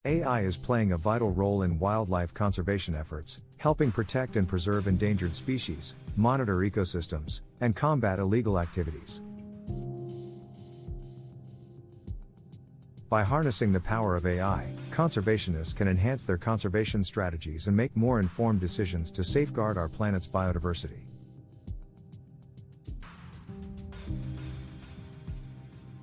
AI is playing a vital role in wildlife conservation efforts, helping protect and preserve endangered species, monitor ecosystems, and combat illegal activities. By harnessing the power of AI, conservationists can enhance their conservation strategies and make more informed decisions to safeguard our planet's biodiversity.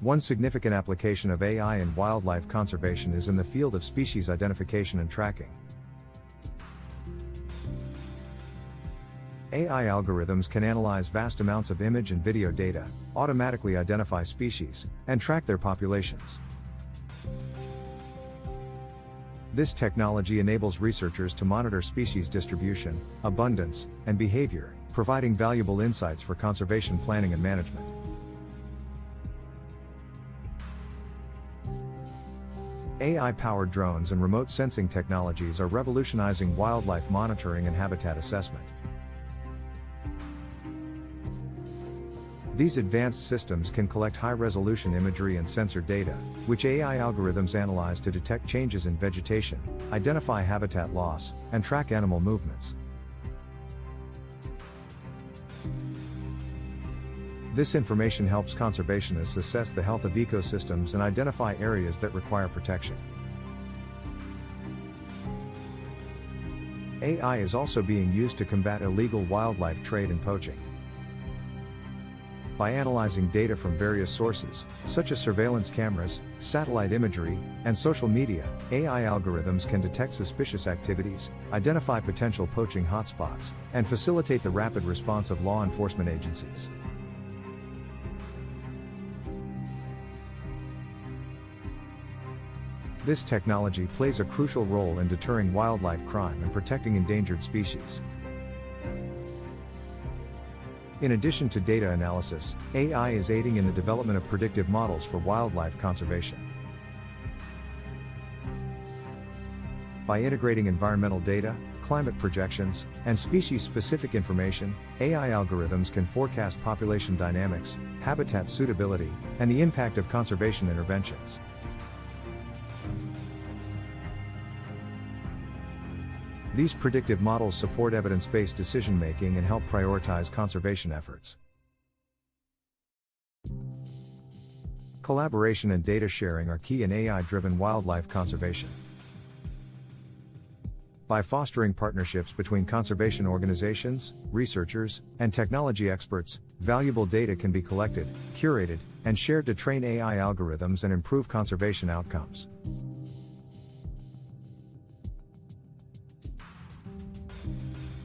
One significant application of AI in wildlife conservation is in the field of species identification and tracking. AI algorithms can analyze vast amounts of image and video data, automatically identify species, and track their populations. This technology enables researchers to monitor species distribution, abundance, and behavior, providing valuable insights for conservation planning and management. AI-powered drones and remote sensing technologies are revolutionizing wildlife monitoring and habitat assessment. These advanced systems can collect high-resolution imagery and sensor data, which AI algorithms analyze to detect changes in vegetation, identify habitat loss, and track animal movements. This information helps conservationists assess the health of ecosystems and identify areas that require protection. AI is also being used to combat illegal wildlife trade and poaching. By analyzing data from various sources, such as surveillance cameras, satellite imagery, and social media, AI algorithms can detect suspicious activities, identify potential poaching hotspots, and facilitate the rapid response of law enforcement agencies. This technology plays a crucial role in deterring wildlife crime and protecting endangered species. In addition to data analysis, AI is aiding in the development of predictive models for wildlife conservation. By integrating environmental data, climate projections, and species-specific information, AI algorithms can forecast population dynamics, habitat suitability, and the impact of conservation interventions. These predictive models support evidence-based decision-making and help prioritize conservation efforts. Collaboration and data sharing are key in AI-driven wildlife conservation. By fostering partnerships between conservation organizations, researchers, and technology experts, valuable data can be collected, curated, and shared to train AI algorithms and improve conservation outcomes.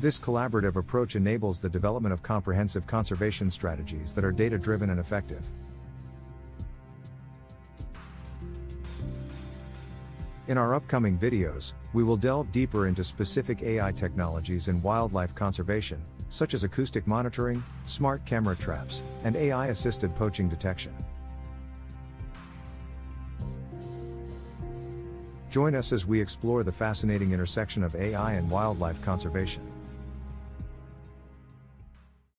This collaborative approach enables the development of comprehensive conservation strategies that are data-driven and effective. In our upcoming videos, we will delve deeper into specific AI technologies in wildlife conservation, such as acoustic monitoring, smart camera traps, and AI-assisted poaching detection. Join us as we explore the fascinating intersection of AI and wildlife conservation.